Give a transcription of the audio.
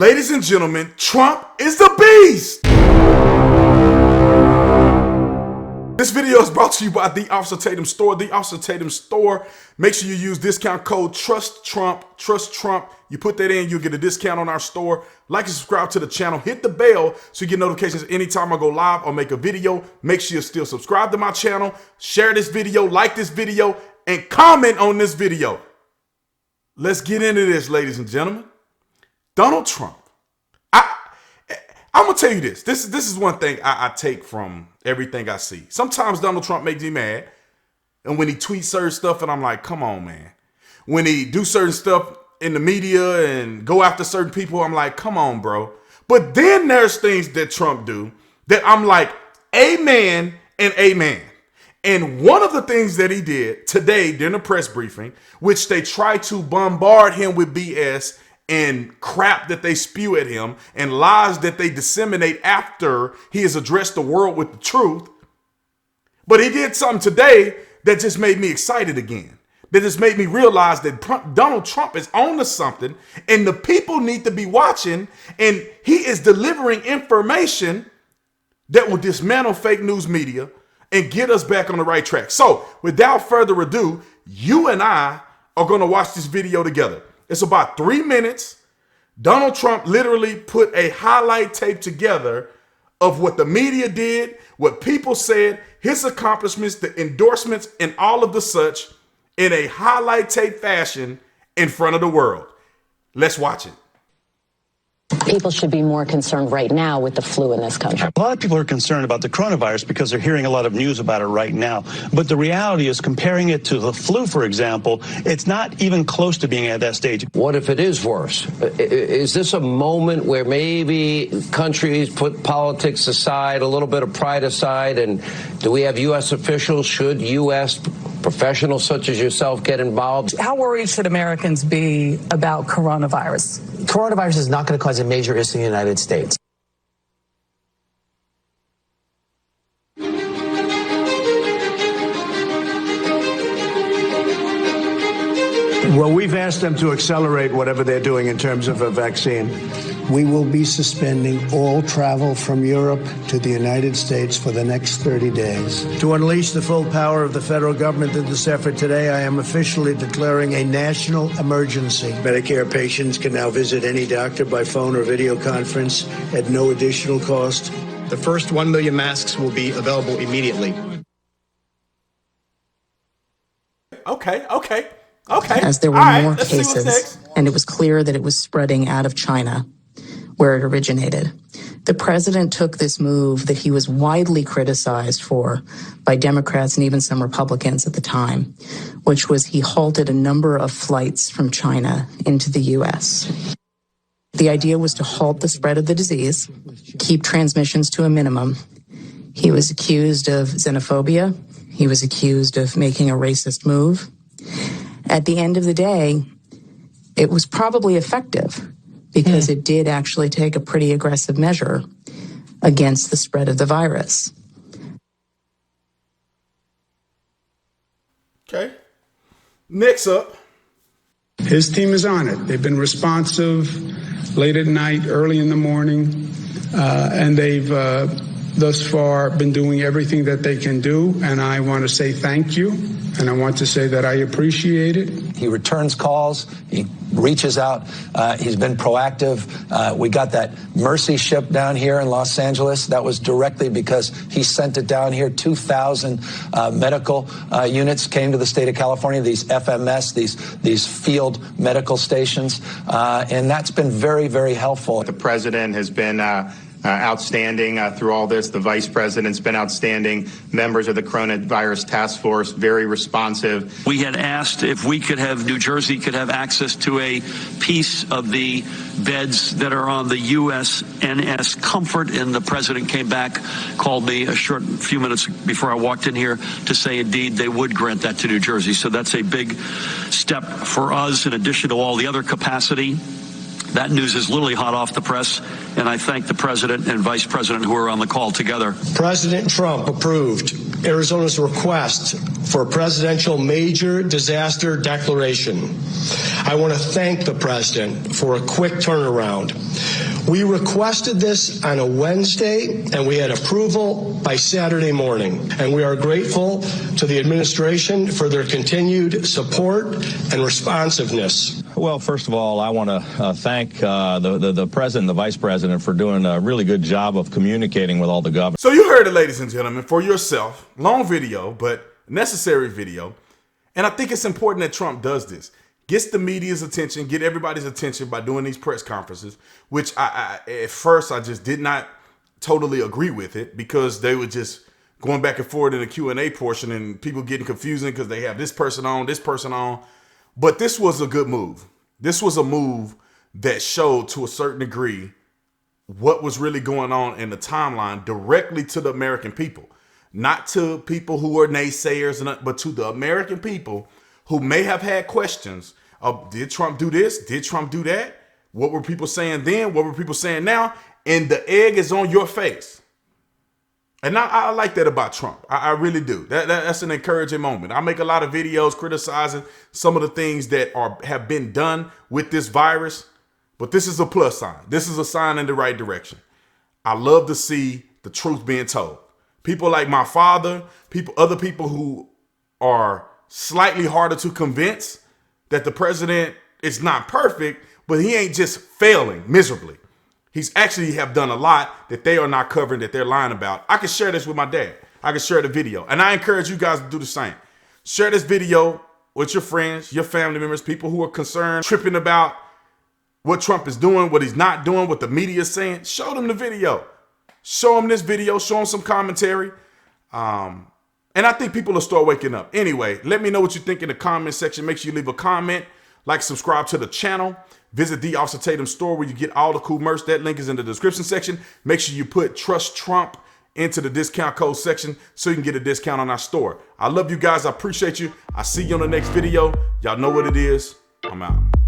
Ladies and gentlemen, Trump is the beast! This video is brought to you by the Officer Tatum store. The Officer Tatum store. Make sure you use discount code TRUSTTRUMP. Trust Trump. You put that in, you'll get a discount on our store. Like and subscribe to the channel. Hit the bell so you get notifications anytime I go live or make a video. Make sure you still subscribe to my channel. Share this video, like this video, and comment on this video. Let's get into this, ladies and gentlemen. Donald Trump. I'm going to tell you this. This is one thing I take from everything I see. Sometimes Donald Trump makes me mad. And when he tweets certain stuff, and I'm like, come on, man. When he do certain stuff in the media and go after certain people, I'm like, come on, bro. But then there's things that Trump do that I'm like, amen and amen. And one of the things that he did today during the press briefing, which they try to bombard him with BS and crap that they spew at him and lies that they disseminate after he has addressed the world with the truth. But he did something today that just made me excited again. That just made me realize that Donald Trump is on to something and the people need to be watching, and he is delivering information that will dismantle fake news media and get us back on the right track. So without further ado, you and I are going to watch this video together. It's about 3 minutes. Donald Trump literally put a highlight tape together of what the media did, what people said, his accomplishments, the endorsements, and all of the such in a highlight tape fashion in front of the world. Let's watch it. People should be more concerned right now with the flu in this country. A lot of people are concerned about the coronavirus because they're hearing a lot of news about it right now. But the reality is, comparing it to the flu, for example, it's not even close to being at that stage. What if it is worse? Is this a moment where maybe countries put politics aside, a little bit of pride aside, and do we have U.S. officials? Should U.S. professionals such as yourself get involved? How worried should Americans be about coronavirus? Coronavirus is not going to cause a major issue in the United States. Well, we've asked them to accelerate whatever they're doing in terms of a vaccine. We will be suspending all travel from Europe to the United States for the next 30 days. To unleash the full power of the federal government in this effort today, I am officially declaring a national emergency. Medicare patients can now visit any doctor by phone or video conference at no additional cost. The first 1 million masks will be available immediately. Okay. As there were more cases, and it was clear that it was spreading out of China, where it originated. The president took this move that he was widely criticized for by Democrats and even some Republicans at the time, which was he halted a number of flights from China into the U.S. The idea was to halt the spread of the disease, keep transmissions to a minimum. He was accused of xenophobia. He was accused of making a racist move. At the end of the day, it was probably effective because it did actually take a pretty aggressive measure against the spread of the virus. Okay. Next up. His team is on it. They've been responsive late at night, early in the morning, and they've thus far been doing everything that they can do. And I want to say thank you. And I want to say that I appreciate it. He returns calls. He reaches out. He's been proactive. We got that Mercy ship down here in Los Angeles. That was directly because he sent it down here. 2,000 medical units came to the state of California, these FMS, these field medical stations. And that's been very, very helpful. The president has been outstanding through all this. The vice president's been outstanding. Members of the coronavirus task force, very responsive. We had asked if we could have, New Jersey could have access to a piece of the beds that are on the USNS Comfort, and the president came back, called me a short few minutes before I walked in here to say indeed they would grant that to New Jersey. So that's a big step for us in addition to all the other capacity. That news is literally hot off the press, and I thank the president and vice president who are on the call together. President Trump approved Arizona's request for a presidential major disaster declaration. I want to thank the president for a quick turnaround. We requested this on a Wednesday, and we had approval by Saturday morning. And we are grateful to the administration for their continued support and responsiveness. Well, first of all, I want to thank the president and the vice president for doing a really good job of communicating with all the governors. So you heard it, ladies and gentlemen, for yourself. Long video, but necessary video. And I think it's important that Trump does this. Gets the media's attention, get everybody's attention by doing these press conferences, which at first I just did not totally agree with it because they were just going back and forth in the Q&A portion and people getting confusing because they have this person on, this person on. But this was a good move. This was a move that showed to a certain degree what was really going on in the timeline directly to the American people. Not to people who are naysayers, but to the American people who may have had questions of, did Trump do this? Did Trump do that? What were people saying then? What were people saying now? And the egg is on your face. And I like that about Trump. I really do. That's an encouraging moment. I make a lot of videos criticizing some of the things that have been done with this virus, but this is a plus sign. This is a sign in the right direction. I love to see the truth being told. People like my father, other people who are slightly harder to convince that the president is not perfect, but he ain't just failing miserably. He's actually have done a lot that they are not covering, that they're lying about. I can share this with my dad. I can share the video. And I encourage you guys to do the same. Share this video with your friends, your family members, people who are concerned, tripping about what Trump is doing, what he's not doing, what the media is saying. Show them the video. Show them this video. Show them some commentary. And I think people will start waking up. Anyway, let me know what you think in the comment section. Make sure you leave a comment, like, subscribe to the channel. Visit the Officer Tatum store where you get all the cool merch. That link is in the description section. Make sure you put Trust Trump into the discount code section so you can get a discount on our store. I love you guys. I appreciate you. I'll see you on the next video. Y'all know what it is. I'm out.